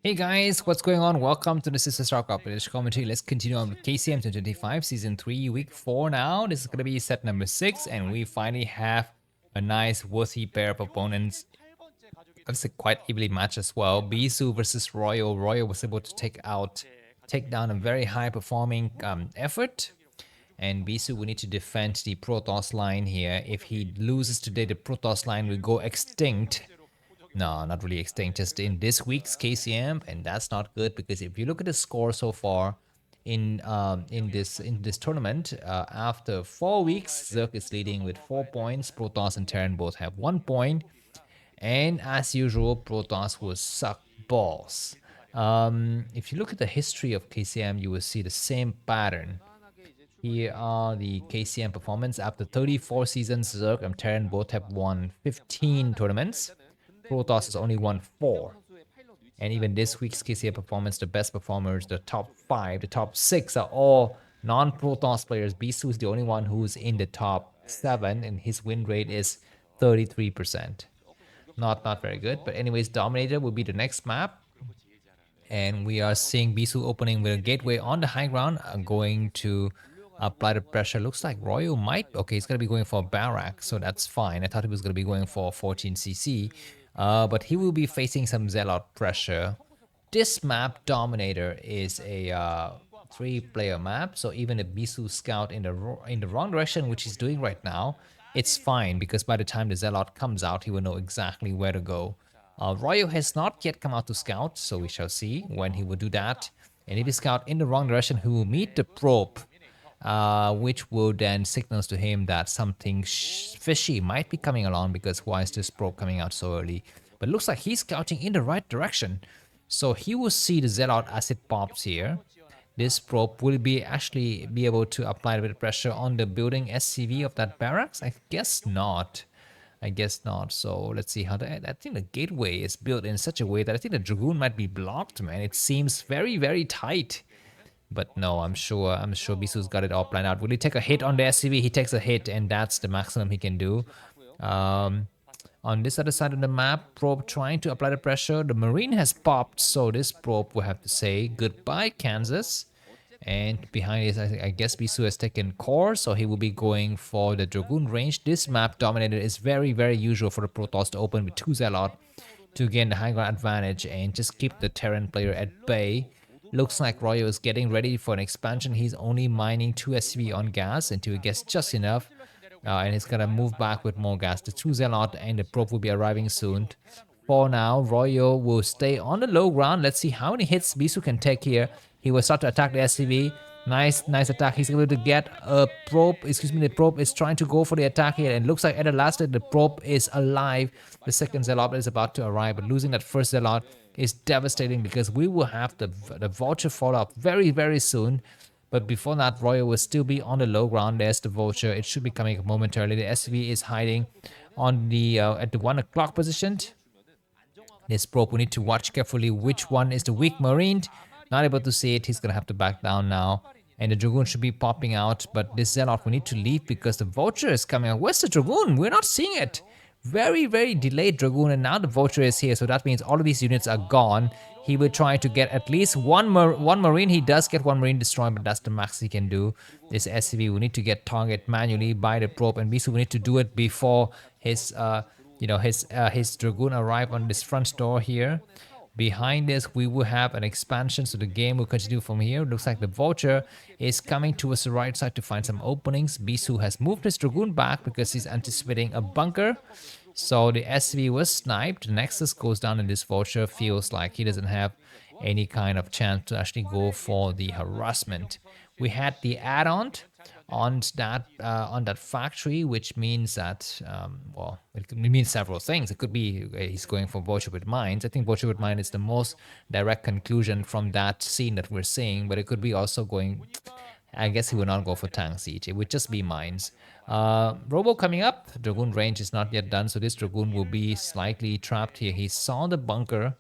Hey guys, what's going on? Welcome to the Sister Starcraft commentary. Let's continue on with KCM 2025 Season 3 Week 4 now. This is going to be set number 6 and we finally have a nice worthy pair of opponents. It's a quite evenly matched as well. Bisu versus Royal. Royal was able to take down a very high performing effort. And Bisu will need to defend the Protoss line here. If he loses today, the Protoss line will go extinct. No, not really extinct, just in this week's KCM, and that's not good because if you look at the score so far in this tournament, after 4 weeks, Zerk is leading with 4 points. Protoss and Terran both have 1 point, and as usual, Protoss will suck balls. If you look at the history of KCM, you will see the same pattern. Here are the KCM performance after 34 seasons. Zerk and Terran both have won 15 tournaments. Protoss has only won 4. And even this week's KCM performance, the best performers, the top 5, the top 6 are all non-Protoss players. Bisu is the only one who's in the top 7, and his win rate is 33%. Not very good. But anyways, Dominator will be the next map. And we are seeing Bisu opening with a gateway on the high ground, going to apply the pressure. Looks like Royal might, okay, he's going to be going for a Barrack, so that's fine. I thought he was going to be going for 14cc, but he will be facing some Zealot pressure. This map, Dominator, is a 3-player map, so even if Bisu scout in the wrong direction, which he's doing right now, it's fine because by the time the Zealot comes out, he will know exactly where to go. Royal has not yet come out to scout, so we shall see when he will do that. And if he scout in the wrong direction, he will meet the probe, which will then signals to him that something fishy might be coming along because why is this probe coming out so early? But it looks like he's scouting in the right direction. So he will see the Zealot as it pops here. This probe will be able to apply a bit of pressure on the building SCV of that barracks? I guess not. So let's see how I think the gateway is built in such a way that I think the Dragoon might be blocked, man. It seems very tight. But no, I'm sure Bisu's got it all planned out. Will he take a hit on the SCV? He takes a hit, and that's the maximum he can do. On this other side of the map, probe trying to apply the pressure. The Marine has popped, so this probe will have to say goodbye, Kansas. And behind this, I guess Bisu has taken core, so he will be going for the Dragoon range. This map, Dominator, is very usual for the Protoss to open with 2 Zealot to gain the high ground advantage and just keep the Terran player at bay. Looks like Royal is getting ready for an expansion. He's only mining 2 SV on gas until he gets just enough. And he's gonna move back with more gas. The 2 Zealot and the probe will be arriving soon. For now, Royal will stay on the low ground. Let's see how many hits Bisu can take here. He will start to attack the SCV. Nice attack. He's able to get a probe. The probe is trying to go for the attack here. And looks like at the last the probe is alive. The second Zealot is about to arrive. But losing that first Zealot is devastating because we will have the Vulture fall off very soon. But before that, Royal will still be on the low ground. There's the Vulture. It should be coming momentarily. The SCV is hiding on the at the 1 o'clock position. This probe will need to watch carefully which one is the weak Marine. Not able to see it, he's gonna have to back down now. And the Dragoon should be popping out, but this Zealot will need to leave because the Vulture is coming out. Where's the Dragoon? We're not seeing it. Very delayed Dragoon, and now the Vulture is here, so that means all of these units are gone. He will try to get at least one Marine. He does get 1 Marine destroyed, but that's the max he can do. This SCV will need to get target manually by the probe, and Bisu will need to do it before his his Dragoon arrive on this front door here. Behind this, we will have an expansion, so the game will continue from here. Looks like the Vulture is coming towards the right side to find some openings. Bisu has moved his Dragoon back because he's anticipating a bunker. So the SV was sniped. The Nexus goes down, and this Vulture feels like he doesn't have any kind of chance to actually go for the harassment. We had the add-on on that factory, which means that well, it means several things. It could be he's going for Vulture with Mines. I think Vulture with Mines is the most direct conclusion from that scene that we're seeing, but it could be also going, I guess he will not go for Tank Siege. It would just be Mines. Robo coming up. Dragoon range is not yet done, so this Dragoon will be slightly trapped here. He saw the bunker.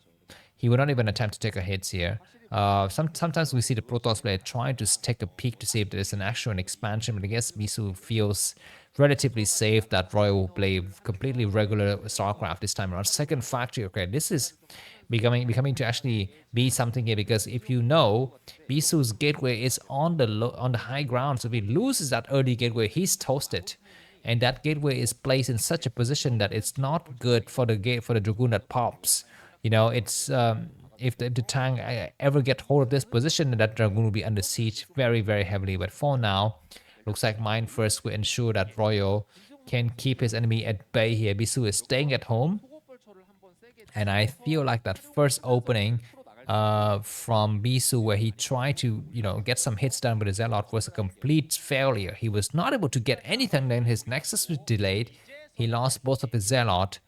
He would not even attempt to take a hits here. Sometimes we see the Protoss player trying to take a peek to see if there's an actual expansion, but I guess Bisu feels relatively safe that Royal will play completely regular Starcraft this time around. Second factory, okay, this is becoming to actually be something here, because if you know, Bisu's gateway is on the high ground, so if he loses that early gateway, he's toasted. And that gateway is placed in such a position that it's not good for the Dragoon that pops. You know, it's if the tank ever get hold of this position, that Dragoon will be under siege very, very heavily. But for now, looks like Mind First will ensure that Royal can keep his enemy at bay here. Bisu is staying at home. And I feel like that first opening from Bisu, where he tried to, get some hits done with his Zealot, was a complete failure. He was not able to get anything. Then his Nexus was delayed. He lost both of his Zealot.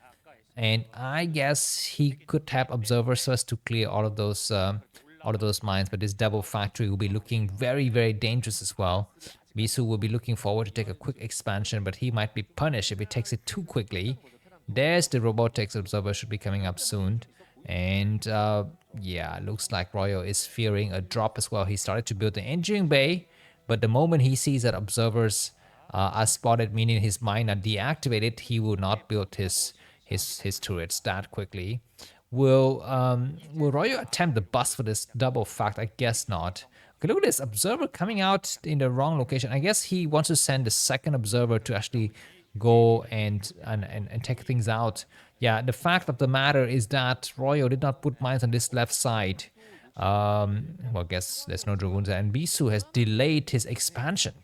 And I guess he could have observers first to clear all of those mines, but this double factory will be looking very, very dangerous as well. Bisu will be looking forward to take a quick expansion, but he might be punished if he takes it too quickly. There's the robotics observer, should be coming up soon. And yeah, looks like Royal is fearing a drop as well. He started to build the engineering bay, but the moment he sees that observers are spotted, meaning his mine are deactivated, he will not build his turrets that quickly. Will Royal attempt the bust for this double fact? I guess not. Okay, look at this observer coming out in the wrong location. I guess he wants to send the second observer to actually go and take things out. Yeah, the fact of the matter is that Royal did not put mines on this left side. Well, I guess there's no Dragoons there, and Bisu has delayed his expansion.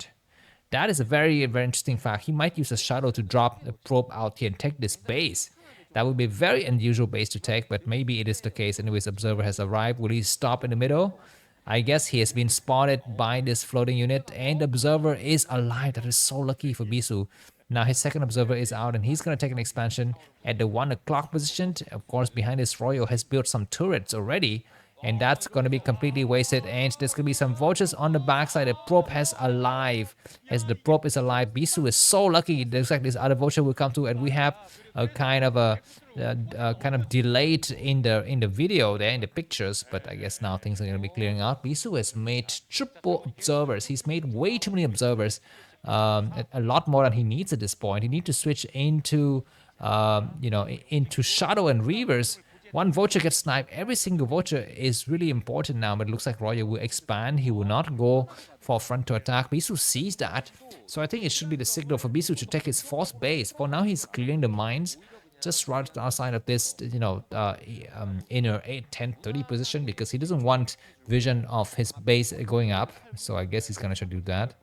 That is a very, very interesting fact. He might use a shadow to drop a probe out here and take this base. That would be a very unusual base to take, but maybe it is the case. Anyways, observer has arrived. Will he stop in the middle? I guess he has been spotted by this floating unit, and observer is alive. That is so lucky for Bisu. Now his second observer is out, and he's going to take an expansion at the 1 o'clock position. Of course, behind this Royal has built some turrets already, and that's going to be completely wasted. And there's going to be some vultures on the backside. The probe has alive. As the probe is alive, Bisu is so lucky. There's like this other vulture will come through, and we have a kind of delayed in the video there, in the pictures. But I guess now things are going to be clearing out. Bisu has made triple observers. He's made way too many observers. A lot more than he needs at this point. He needs to switch into into Shadow and Reavers. One vulture gets sniped. Every single vulture is really important now, but it looks like Royal will expand. He will not go for front to attack. Bisu sees that, so I think it should be the signal for Bisu to take his fourth base. For now, he's clearing the mines just right outside of this, inner 8, 10, 30 position, because he doesn't want vision of his base going up. So I guess he's gonna try to do that.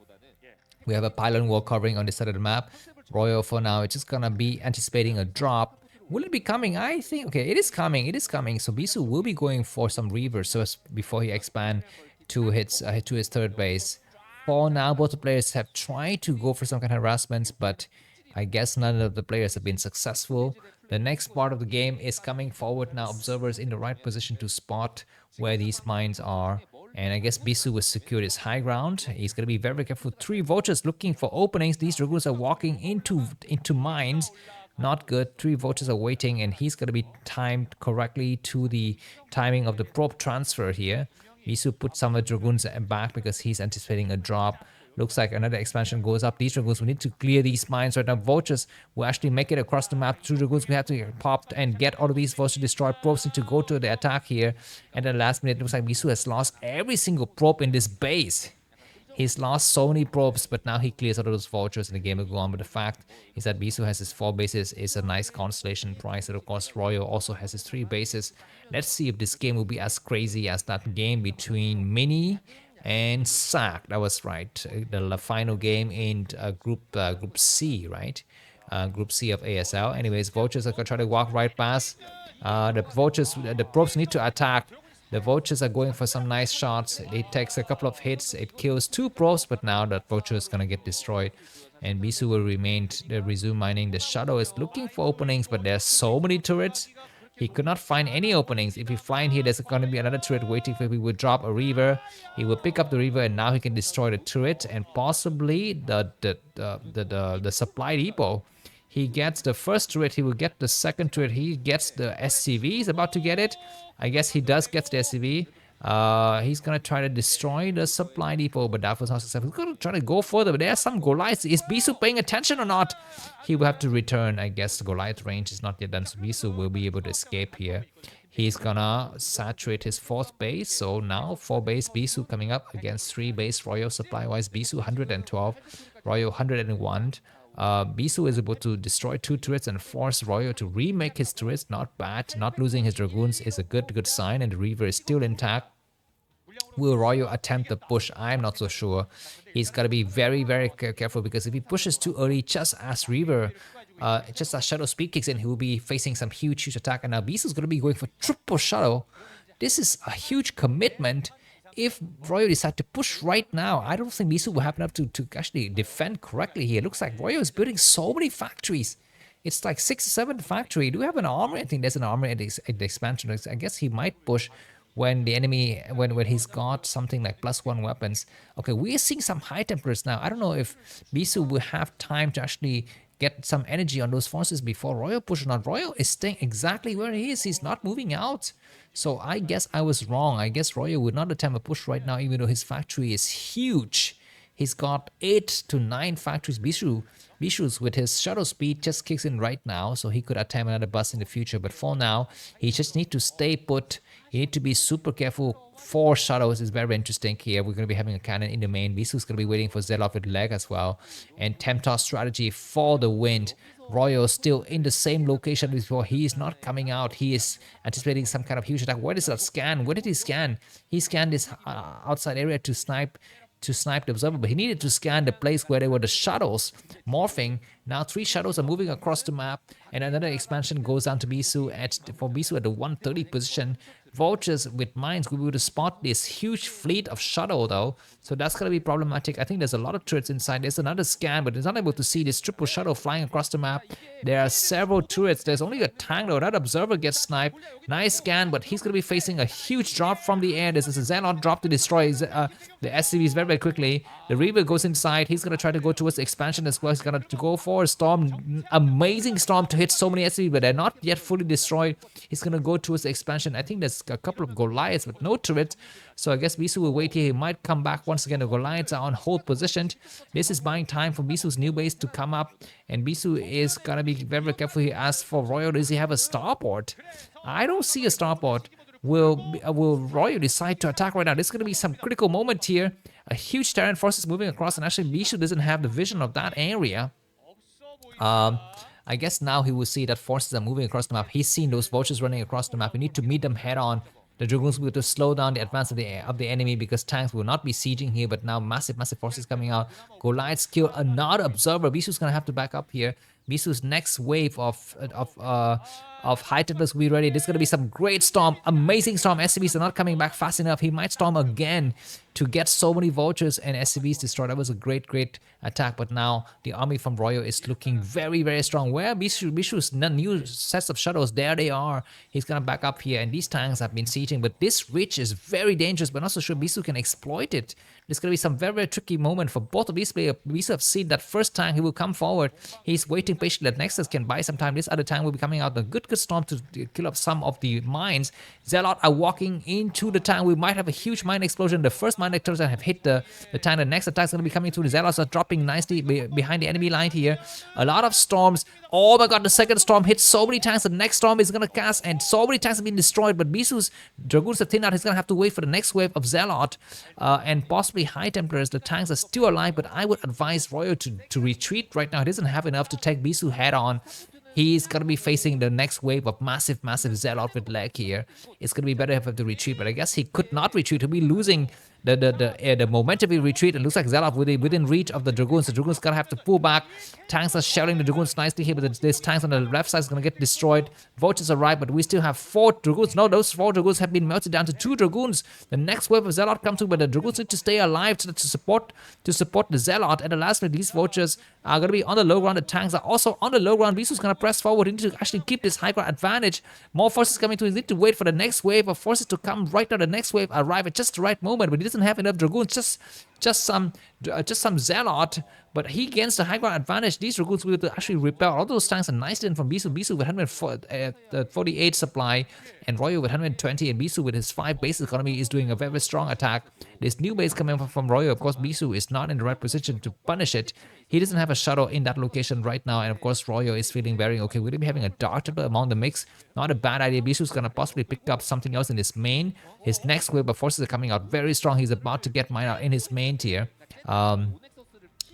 We have a pylon wall covering on this side of the map. Royal for now, it's just gonna be anticipating a drop. Will it be coming? I think, okay, it is coming. It is coming. So Bisu will be going for some Reavers first before he expand to his third base. For now, both the players have tried to go for some kind of harassments, but I guess none of the players have been successful. The next part of the game is coming forward now. Observers in the right position to spot where these mines are. And I guess Bisu will secure his high ground. He's going to be very, very careful. 3 vultures looking for openings. These Dragoons are walking into mines. Not good. 3 vultures are waiting, and he's going to be timed correctly to the timing of the probe transfer here. Bisu put some of the Dragoons back because he's anticipating a drop. Looks like another expansion goes up. These Dragoons, we need to clear these mines right now. Vultures will actually make it across the map. 2 Dragoons, we have to get popped and get all of these vultures destroyed. Probes need to go to the attack here. And then last minute, it looks like Bisu has lost every single probe in this base. He's lost so many probes, but now he clears out of those vultures and the game will go on. But the fact is that Bisu has his 4 bases is a nice constellation price. And of course, Royal also has his 3 bases. Let's see if this game will be as crazy as that game between Mini and Sack. That was right. The final game in Group C, right? Group C of ASL. Anyways, vultures are going to try to walk right past. The probes need to attack. The vultures are going for some nice shots. It takes a couple of hits. It kills 2 probes, but now that vulture is going to get destroyed. And Bisu will resume mining. The Shadow is looking for openings, but there are so many turrets. He could not find any openings. If he fly in here, there's going to be another turret waiting for him. He will drop a Reaver. He will pick up the Reaver, and now he can destroy the turret and possibly the supply depot. He gets the first turret, he will get the second turret, he gets the SCV, he's about to get it. I guess he does get the SCV. He's gonna try to destroy the supply depot, but that was not successful. He's gonna try to go further, but there are some Goliaths. Is Bisu paying attention or not? He will have to return. I guess the Goliath range is not yet done, so Bisu will be able to escape here. He's gonna saturate his 4th base, so now 4 base Bisu coming up against 3 base Royal supply-wise. Bisu 112, Royal 101. Bisu is able to destroy 2 turrets and force Royal to remake his turrets. Not bad. Not losing his Dragoons is a good sign, and the Reaver is still intact. Will Royal attempt the push? I'm not so sure. He's got to be very careful, because if he pushes too early, just as Reaver, just as Shadow Speed kicks in, he will be facing some huge attack. And now Bisu's going to be going for triple Shadow. This is a huge commitment. If Royal decide to push right now, I don't think Bisu will have enough to actually defend correctly here. It looks like Royal is building so many factories. It's like 6 or 7 factories. Do we have an armor? I think there's an armor at the expansion. I guess he might push when the enemy, when he's got something like +1 weapons. Okay, we're seeing some High Templars now. I don't know if Bisu will have time to actually get some energy on those forces before Royal push or not. Royal is staying exactly where he is. He's not moving out. So I guess I was wrong. I guess Royal would not attempt a push right now, even though his factory is huge. He's got 8 to 9 factories. Bisu's with his Shadow Speed just kicks in right now, so he could attempt another bust in the future. But for now, he just need to stay put. You need to be super careful. 4 shadows is very interesting here. We're going to be having a cannon in the main. Bisu's going to be waiting for Zelle with leg as well. And Temptar strategy for the wind. Royal still in the same location as before. He is not coming out. He is anticipating some kind of huge attack. What is that scan? What did he scan? He scanned this outside area to snipe the observer, but he needed to scan the place where there were the shadows morphing. Now 3 shadows are moving across the map, and another expansion goes down to Bisu for Bisu at the 130 position. Vultures with mines will be able to spot this huge fleet of shadow though, so that's gonna be problematic. I think there's a lot of turrets inside. There's another scan, but it's not able to see this triple shadow flying across the map. There are several turrets. There's only a tank though. That observer gets sniped. Nice scan, but he's gonna be facing a huge drop from the air. There's a Zealot drop to destroy the SCVs very quickly. The Reaver goes inside. He's gonna try to go towards the expansion as well. He's gonna go for a storm. Amazing storm to hit so many SCVs, but they're not yet fully destroyed. He's gonna go towards the expansion. I think there's a couple of Goliaths but no turrets, so I guess Bisu will wait here. He might come back once again. The Goliaths are on hold positioned. This is buying time for Bisu's new base to come up, and Bisu is gonna be very careful. He asks for Royal. Does he have a starport? I don't see a starport. Will Royal decide to attack right now? There's gonna be some critical moment here. A huge Terran force is moving across, and actually Bisu doesn't have the vision of that area. I guess now he will see that forces are moving across the map. He's seen those vultures running across the map. You need to meet them head on. The Dragoons will be able to slow down the advance of the enemy, because tanks will not be sieging here, but now massive forces coming out. Goliaths kill another observer. Bisu's gonna have to back up here. Bisu's next wave of High Templars will be ready. There's gonna be some great storm, amazing storm. SCVs are not coming back fast enough. He might storm again to get so many vultures and SCVs destroyed. That was a great attack, but now the army from Royal is looking very strong. Where Bisu's new sets of shadows, there they are. He's gonna back up here, and these tanks have been sieging, but this ridge is very dangerous, but not so sure Bisu can exploit it. There's gonna be some very tricky moment for both of these players. Bisu have seen that first tank, he will come forward. He's waiting patiently that Nexus can buy some time. This other tank will be coming out. A good storm to kill up some of the mines. Zealot are walking into the tank. We might have a huge mine explosion. The first mine explosion have hit the tank. The next attack is going to be coming through. The Zealots are dropping nicely behind the enemy line here. A lot of storms. Oh my god, the second storm hits so many tanks. The next storm is going to cast, and so many tanks have been destroyed. But Bisu's Dragoons have thinned out. He's going to have to wait for the next wave of Zealot and possibly High Templars. The tanks are still alive, but I would advise Royal to retreat right now. He doesn't have enough to take Bisu head on. He's going to be facing the next wave of massive Zealot with leg here. It's going to be better if he have to retreat, but I guess he could not retreat. He'll be losing the momentum will retreat. It looks like Zealot within reach of the Dragoons. The Dragoons gonna have to pull back. Tanks are shelling the Dragoons nicely here, but this tanks on the left side is gonna get destroyed. Vultures arrive, but we still have 4 Dragoons. No, those 4 Dragoons have been melted down to 2 Dragoons. The next wave of Zealot comes through, but the Dragoons need to stay alive to support the Zealot. And the last minute, these Vultures are gonna be on the low ground. The tanks are also on the low ground. Bisu's gonna press forward. He needs to actually keep this high ground advantage. More forces coming through. He needs to wait for the next wave of forces to come right now. The next wave arrive at just the right moment, but he doesn't have enough Dragoons. Just some just some Zealot, but he gains the high ground advantage. These Dragoons will actually repel all those tanks. And nice in from Bisu. Bisu with 148 supply, and Royo with 120, and Bisu with his 5 base economy is doing a very strong attack. This new base coming from Royo, of course, Bisu is not in the right position to punish it. He doesn't have a shadow in that location right now, and of course, Royo is feeling very okay. We're going to be having a Dark Templar among the mix. Not a bad idea. Bisu's going to possibly pick up something else in his main. His next wave of forces are coming out very strong. He's about to get mine out in his main tier.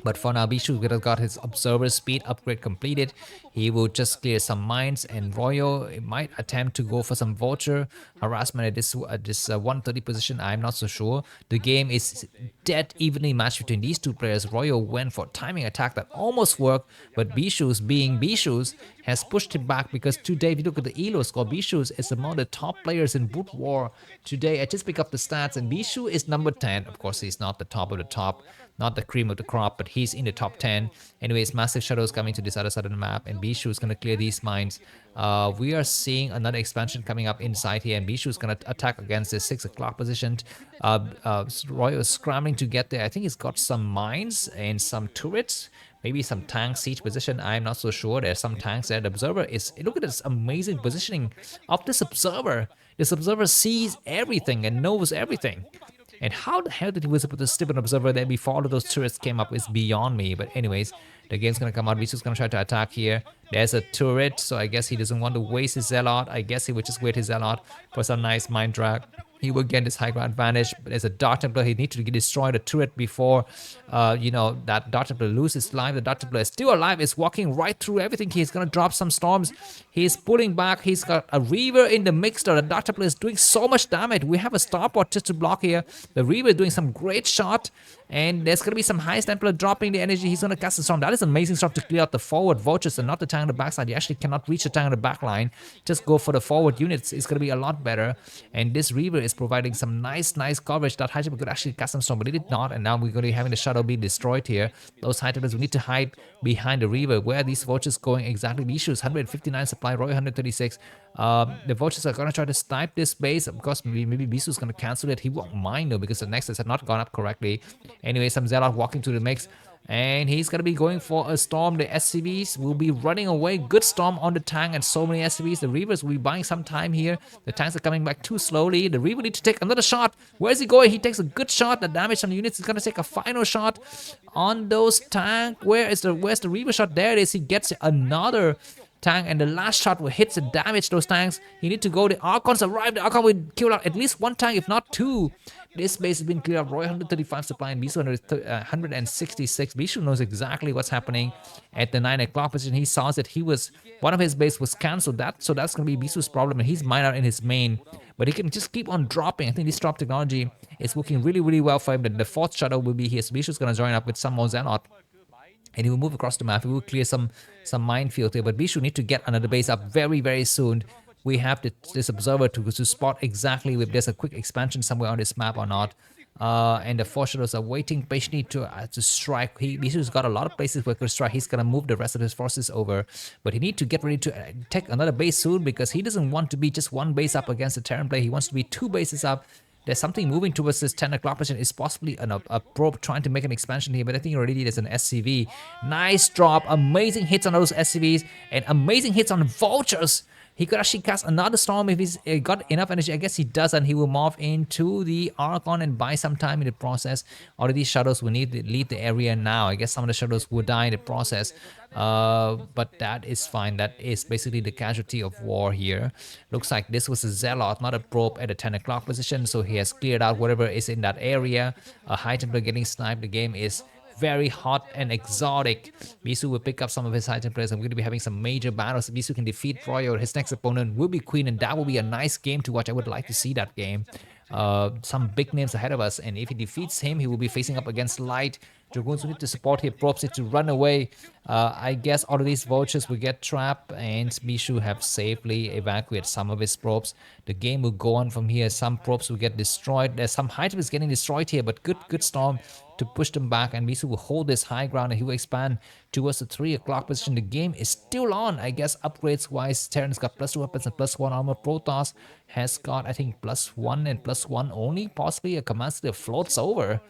But for now, Bisu got his observer speed upgrade completed. He will just clear some mines, and Royo might attempt to go for some vulture harassment at this 130 position. I'm not so sure. The game is dead evenly matched between these two players. Royo went for timing attack that almost worked, but Bishu's being Bishu's has pushed him back, because today, if you look at the elo score, Bishu's is among the top players in Broodwar today. I just pick up the stats, and Bisu is number 10. Of course, he's not the top of the top, not the cream of the crop, but he's in the top 10. Anyways, massive shadows coming to this other side of the map, and Bishu is going to clear these mines. We are seeing another expansion coming up inside here, and Bishu is going to attack against this 6 o'clock position. Roy is scrambling to get there. I think he's got some mines and some turrets, maybe some tank siege position. I'm not so sure. There's some tanks there. The observer is, look at this amazing positioning of this observer. This observer sees everything and knows everything. And how the hell did he was able to step an observer there before all of those turrets came up is beyond me. But anyways, the game's gonna come out. Bisu's gonna try to attack here. There's a turret, so I guess he doesn't want to waste his Zealot. I guess he would just wait his Zealot for some nice mind drag. He will get this high ground advantage, but there's a Dark Templar. He needs to destroy the turret before, that Dark Templar loses life. The Dark Templar is still alive. Is walking right through everything. He's gonna drop some storms. He's pulling back. He's got a Reaver in the mix. The Dark Templar is doing so much damage. We have a Starport just to block here. The Reaver is doing some great shot, and there's gonna be some High Templar dropping the energy. He's gonna cast a storm. That is amazing stuff to clear out the forward vultures and not the tank on the backside. You actually cannot reach the tank on the back line. Just go for the forward units. It's gonna be a lot better. And this Reaver is providing some nice coverage. That High Templar could actually cast some storm, but it did not. And now we're going to be having the shadow be destroyed here. Those High Templars will need to hide behind the Reaver. Where are these vultures going exactly? Bisu is 159 supply, Roy 136. The vultures are going to try to snipe this base. Of course, maybe Bisu is going to cancel it. He won't mind though, because the nexus had not gone up correctly. Anyway, some Zealot walking to the mix, and he's going to be going for a storm. The SCVs will be running away. Good storm on the tank and so many SCVs. The Reavers will be buying some time here. The tanks are coming back too slowly. The Reaver needs to take another shot. Where is he going? He takes a good shot. The damage on the units is going to take a final shot on those tanks. Where's the Reaver shot? There it is. He gets another tank, and the last shot will hit and damage those tanks. You need to go. The Archons arrive. The Archon will kill out at least one tank, if not two. This base has been cleared out. Roy 135 supply and Bisu 166. Bisu knows exactly what's happening at the 9 o'clock position. He saw that one of his base was cancelled. So that's going to be Bisu's problem, and he's mined out in his main. But he can just keep on dropping. I think this drop technology is working really well for him. The fourth shadow will be here. So Bisu's going to join up with some more Zealot, and he will move across the map. He will clear some minefield here. But Bisu need to get another base up very soon. We have this observer to spot exactly if there's a quick expansion somewhere on this map or not. And the four shadows are waiting patiently to strike. Bisu's got a lot of places where he could strike. He's gonna move the rest of his forces over, but he needs to get ready to take another base soon, because he doesn't want to be just one base up against the Terran player. He wants to be 2 bases up. There's something moving towards this 10 o'clock position. Is possibly a probe trying to make an expansion here, but I think already there's an SCV. Nice drop, amazing hits on those SCVs, and amazing hits on vultures. He could actually cast another storm if he's got enough energy. I guess he does, and he will morph into the Archon and buy some time in the process. All of these shadows will need to leave the area now. I guess some of the shadows will die in the process. But that is fine. That is basically the casualty of war here. Looks like this was a Zealot, not a probe at the 10 o'clock position. So he has cleared out whatever is in that area. A High Templar getting sniped. The game is very hot and exotic. Bisu will pick up some of his High Templars, and we're going to be having some major battles. If Bisu can defeat Royo, his next opponent will be Queen, and that will be a nice game to watch. I would like to see that game. Some big names ahead of us, and if he defeats him, he will be facing up against Light. Dragoons will need to support him. Probes need to run away. I guess all of these vultures will get trapped, and Bisu have safely evacuated some of his probes. The game will go on from here. Some probes will get destroyed. There's some High Templars getting destroyed here, but good storm to push them back, and Bisu will hold this high ground, and he will expand towards the 3 o'clock position. The game is still on. I guess upgrades wise, Terran's got +2 weapons and +1 armor. Protoss has got, I think, +1 and +1 only. Possibly a command that floats over.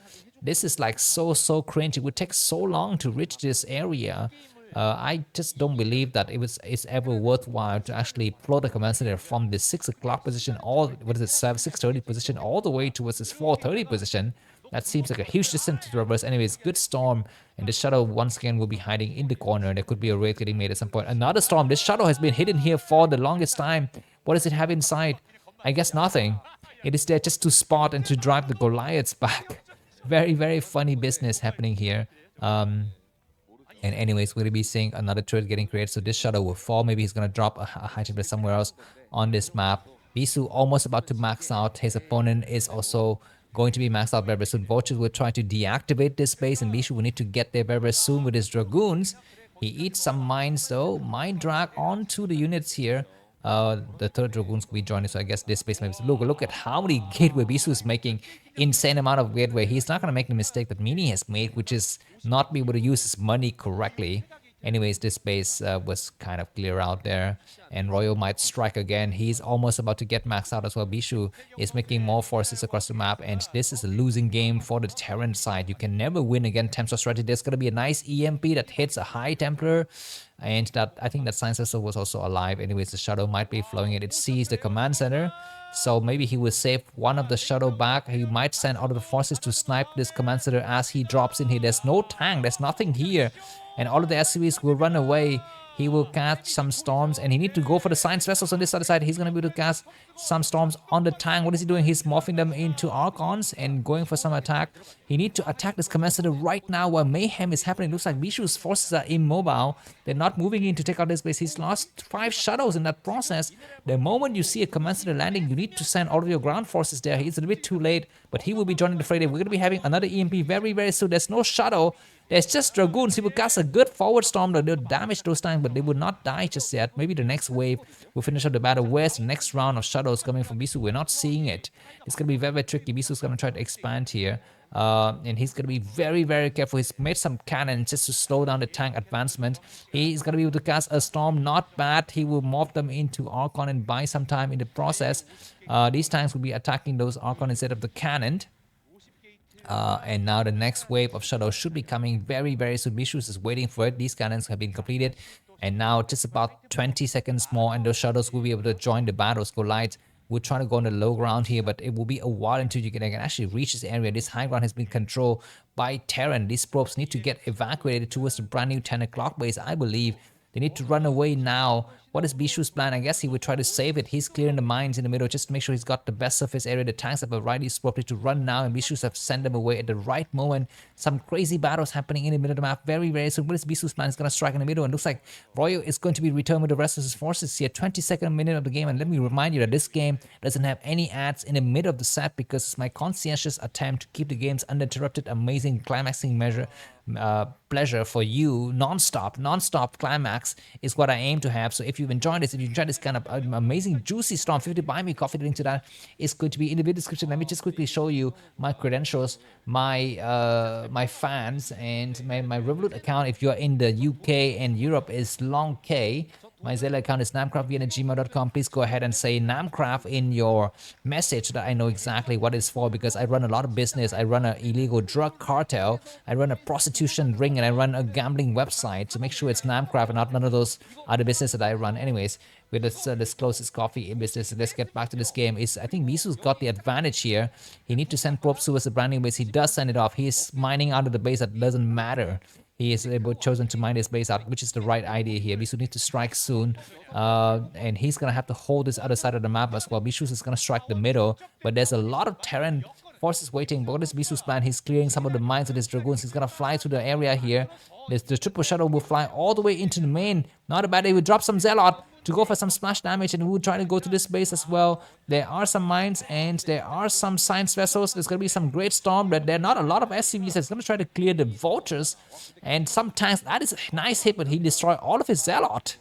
This is like so cringe. It would take so long to reach this area. I just don't believe that it's ever worthwhile to actually float a command center from the 6 o'clock position, all what is it, 6:30 position, all the way towards this 4:30 position. That seems like a huge distance to traverse. Anyways, good storm, and the shadow once again will be hiding in the corner. There could be a raid getting made at some point. Another storm. This shadow has been hidden here for the longest time. What does it have inside? I guess nothing. It is there just to spot and to drive the Goliaths back. Very funny business happening here. And anyways, we're going to be seeing another turret getting created. So this shadow will fall. Maybe he's going to drop a high template somewhere else on this map. Bisu almost about to max out. His opponent is also going to be maxed out very soon. Vultures will try to deactivate this base, and Bisu will need to get there very soon with his Dragoons. He eats some mines though. Mine drag onto the units here. The third Dragoons will be joining, so I guess this space maybe. Look at how many gateway Bisu is making. Insane amount of gateway. He's not gonna make the mistake that Mini has made, which is not be able to use his money correctly. Anyways, this base was kind of clear out there, and Royal might strike again. He's almost about to get maxed out as well. Bisu is making more forces across the map, and this is a losing game for the Terran side. You can never win against Templar strategy. There's going to be a nice EMP that hits a high Templar, and that I think that Science Vessel was also alive. Anyways, the Shadow might be flowing it. It sees the command center, so maybe he will save one of the Shadow back. He might send out of the forces to snipe this command center as he drops in here. There's no tank. There's nothing here. And all of the SCVs will run away. He will catch some storms, and he need to go for the science vessels on this other side. He's going to be able to cast some storms on the tank. What is he doing? He's morphing them into Archons and going for some attack. He need to attack this command center right now while mayhem is happening. Looks like Bisu's forces are immobile. They're not moving in to take out this base. He's lost 5 shadows in that process. The moment you see a command center landing, you need to send all of your ground forces there. He's a little bit too late, but he will be joining the fray. We're going to be having another EMP very soon. There's no shadow. There's just Dragoons. He will cast a good forward storm that will damage those tanks, but they will not die just yet. Maybe the next wave will finish up the battle. Where's the next round of shadows coming from Bisu? We're not seeing it. It's going to be very tricky. Bisu's going to try to expand here. And he's going to be very careful. He's made some cannons just to slow down the tank advancement. He's going to be able to cast a storm. Not bad. He will morph them into Archon and buy some time in the process. These tanks will be attacking those Archon instead of the cannon. And now the next wave of shadows should be coming very soon. Bisu is waiting for it. These cannons have been completed, and now just about 20 seconds more, and those shadows will be able to join the battles. Goliath will try to go on the low ground here, but it will be a while until you can actually reach this area. This high ground has been controlled by Terran. These probes need to get evacuated towards the brand new 10 o'clock base, I believe. They need to run away now. What is Bisu's plan? I guess he would try to save it. He's clearing the mines in the middle just to make sure he's got the best surface area. The tanks have a right appropriate to run now, and Bisu's have sent them away at the right moment. Some crazy battles happening in the middle of the map. Very soon. What is Bisu's plan? He's going to strike in the middle, and looks like Royal is going to be returned with the rest of his forces here. 22nd minute of the game, and let me remind you that this game doesn't have any ads in the middle of the set because it's my conscientious attempt to keep the games uninterrupted. Amazing climaxing measure. Pleasure for you. Non-stop climax is what I aim to have. So if you've enjoyed this, if you enjoyed this kind of amazing juicy storm, feel free to buy me coffee. The link to that is going to be in the video description. Let me just quickly show you my credentials, my fans, and my Revolut account. If you're in the UK and Europe is longk. My Zelle account is namkraftvn@gmail.com. Please go ahead and say Namkraft in your message so that I know exactly what it's for, because I run a lot of business. I run an illegal drug cartel, I run a prostitution ring, and I run a gambling website. So make sure it's Namkraft and not none of those other businesses that I run. Anyways, with this closest coffee in business, let's get back to this game. I think Bisu's got the advantage here. He needs to send probes towards the brand new base. He does send it off. He's mining out of the base. That doesn't matter. He is chosen to mine his base out, which is the right idea here. Bisu needs to strike soon, and he's going to have to hold this other side of the map as well. Bisu is going to strike the middle, but there's a lot of Terran forces waiting. What is Bisu's plan? He's clearing some of the mines with his Dragoons. He's going to fly through the area here. The triple shadow will fly all the way into the main. Not a bad idea. He will drop some Zealot to go for some splash damage, and we'll try to go to this base as well. There are some mines and there are some science vessels. There's going to be some great storm, but there are not a lot of SCVs. It's going to try to clear the vultures and some tanks. That is a nice hit, but he destroyed all of his Zealot.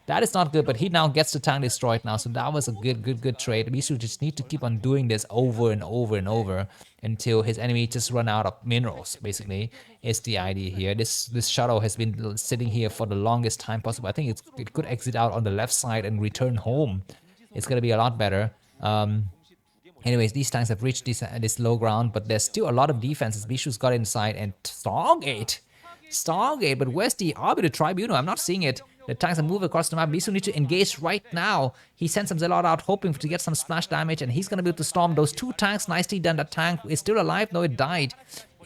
That is not good, but he now gets the tank destroyed now. So that was a good trade. Bisu just need to keep on doing this over and over until his enemy just run out of minerals, basically, is the idea here. This shadow has been sitting here for the longest time possible. I think it could exit out on the left side and return home. It's going to be a lot better. Anyways, these tanks have reached this low ground, but there's still a lot of defenses. Bisu's got inside and Stargate. Stargate, but where's the Arbiter Tribunal? I'm not seeing it. The tanks are moving across the map. Bisu needs to engage right now. He sends some Zelle out, hoping to get some splash damage, and he's going to be able to storm those 2 tanks. Nicely done. That tank is still alive. No, it died.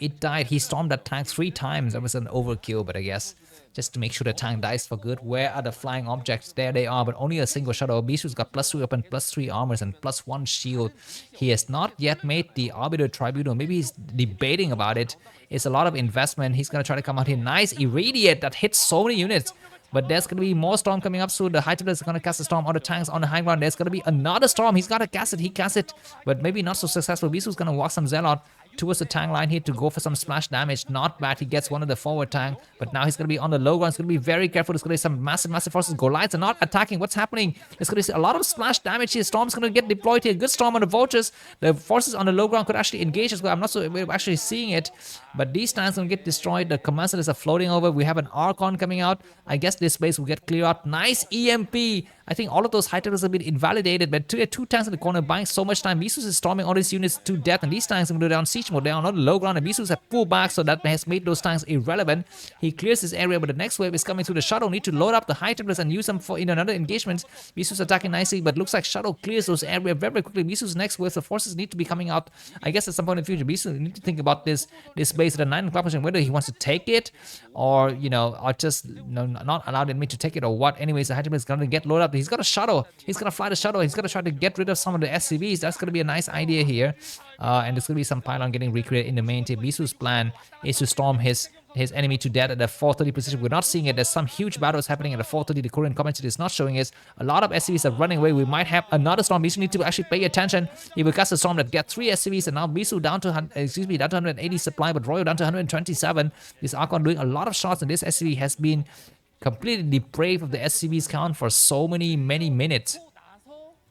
It died. He stormed that tank 3 times. That was an overkill, but I guess just to make sure the tank dies for good. Where are the flying objects? There they are, but only a single shadow. Bisu's got +3 weapon, +3 armors, and +1 shield. He has not yet made the Arbiter Tribunal. Maybe he's debating about it. It's a lot of investment. He's going to try to come out here. Nice Irradiate that hits so many units. But there's going to be more storm coming up soon. The high templars are going to cast a storm on the tanks on the high ground. There's going to be another storm. He's got to cast it. He casts it, but maybe not so successful. Bisu's going to walk some Zelle out towards the tank line here to go for some splash damage. Not bad. He gets one of the forward tank, but now he's going to be on the low ground. He's going to be very careful. There's going to be some massive forces. Goliaths are not attacking. What's happening? There's going to be a lot of splash damage here. Storm's going to get deployed here. Good storm on the vultures. The forces on the low ground could actually engage as well. I'm not so we're actually seeing it, but these tanks are going to get destroyed. The command centers are floating over. We have an Archon coming out. I guess this base will get cleared out. Nice EMP. I think all of those high templars have been invalidated, but 2 tanks in the corner buying so much time. Bisu is storming all these units to death, and these tanks are going to go down siege mode. They are on the low ground, and Bisu have pulled back, so that has made those tanks irrelevant. He clears this area, but the next wave is coming through. The Shadow need to load up the high templars and use them for in another engagement. Bisu's attacking nicely, but looks like Shadow clears those areas very quickly. Bisu's next wave, the forces need to be coming out. I guess at some point in the future, Bisu need to think about this base at the 9 o'clock position, whether he wants to take it or or just not allow the enemy to take it or what. Anyways, the high templars is going to get loaded up. He's got a Shadow. He's going to fly the Shadow. He's going to try to get rid of some of the SCVs. That's going to be a nice idea here. And there's going to be some pylon getting recreated in the main team. Bisu's plan is to storm his enemy to death at the 430 position. We're not seeing it. There's some huge battles happening at the 430. The Korean commentator is not showing us. A lot of SCVs are running away. We might have another storm. Bisu need to actually pay attention. He will cast a storm that gets 3 SCVs, and now Bisu down to 180 supply, but Royal down to 127. This Archon doing a lot of shots, and this SCV has been completely depraved of the SCV's count for so many minutes.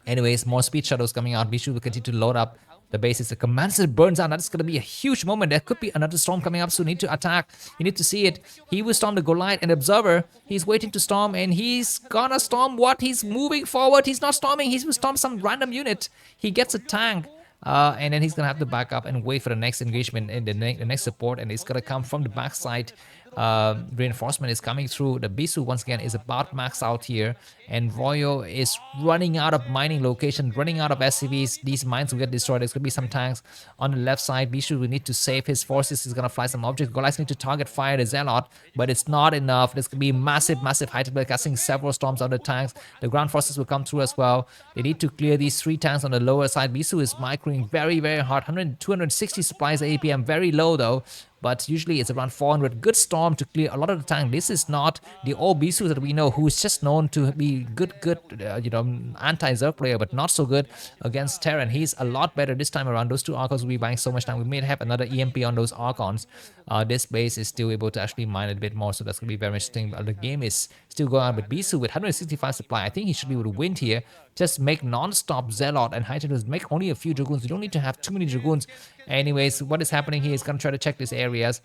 Anyways, more speed shadows coming out. Bisu will continue to load up the bases. The command center burns out. That's going to be a huge moment. There could be another storm coming up, so need to attack. You need to see it. He will storm the Goliath and Observer. He's waiting to storm, and he's gonna storm what? He's moving forward. He's not storming. He's will storm some random unit. He gets a tank. And then he's gonna have to back up and wait for the next engagement and the next support, and it's gonna come from the backside. Reinforcement is coming through. The Bisu once again is about max out here, and Royo is running out of mining location, running out of SCVs. These mines will get destroyed. There's gonna be some tanks on the left side. Bisu will need to save his forces. He's gonna fly some objects. Goliaths need to target fire the Zealot, but it's not enough. There's gonna be massive high template casting several storms on the tanks. The ground forces will come through as well. They need to clear these 3 tanks on the lower side. Bisu is microing very hard. 260 supplies APM, very low though. But usually it's around 400. Good storm to clear a lot of the time. This is not the old Bisu that we know, who is just known to be good anti-Zerg player, but not so good against Terran. He's a lot better this time around. Those 2 Archons will be buying so much time. We may have another EMP on those Archons. This base is still able to actually mine a bit more, so that's going to be very interesting. The game is still going on with Bisu with 165 supply. I think he should be able to win here. Just make non-stop Zealot and high templars. Make only a few Dragoons. You don't need to have too many Dragoons. Anyways, what is happening here is going to try to check these areas.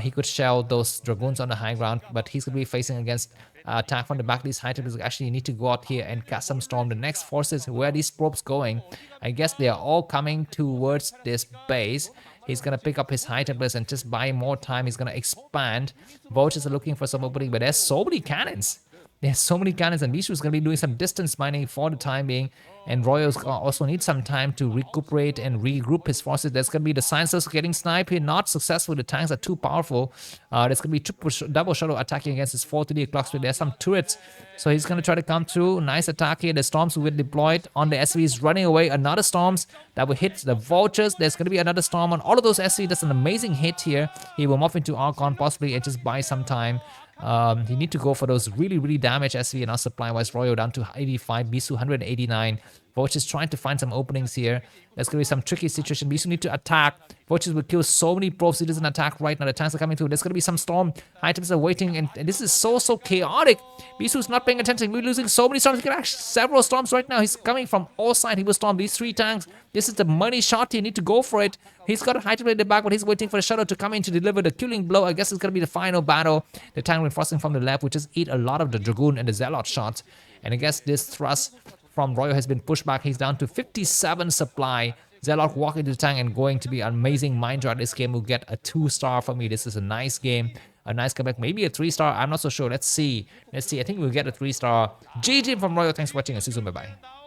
He could shell those Dragoons on the high ground, but he's going to be facing against attack from the back. These high templars actually need to go out here and cast some storm. The next forces, where are these probes going? I guess they are all coming towards this base. He's going to pick up his high templars and just buy more time. He's going to expand. Vultures are looking for some opening, but there's so many cannons. There's so many cannons, and Bisu is going to be doing some distance mining for the time being. And Royals also need some time to recuperate and regroup his forces. There's going to be the Sciences getting sniped here. Not successful. The tanks are too powerful. There's going to be double shadow attacking against his 430 o'clock speed. There's some turrets. So he's going to try to come through. Nice attack here. The storms will be deployed on the SCVs. Running away. Another storms that will hit the vultures. There's going to be another storm on all of those SCVs. That's an amazing hit here. He will morph into Archon possibly and just buy some time. You need to go for those really damaged SV, and now supply-wise, Royal down to 85, Bisu 189. Vultures trying to find some openings here. There's going to be some tricky situation. Bisu need to attack. Vultures will kill so many probes. He doesn't attack right now. The tanks are coming through. There's going to be some storm. Items are waiting, and this is so chaotic. Bisu's not paying attention. We're losing so many storms. He can actually several storms right now. He's coming from all sides. He will storm these 3 tanks. This is the money shot. You need to go for it. He's got a high template in the back, but he's waiting for the shadow to come in to deliver the killing blow. I guess it's going to be the final battle. The tank reinforcing from the left, which just eat a lot of the Dragoon and the Zealot shots. And I guess this thrust from Royal has been pushed back. He's down to 57 supply. Zelle walk into the tank and going to be an amazing mind draw. This game will get a 2-star for me. This is a nice game. A nice comeback, maybe a 3-star. I'm not so sure. Let's see. I think we'll get a 3-star. GG from Royal. Thanks for watching and see you soon. Bye bye.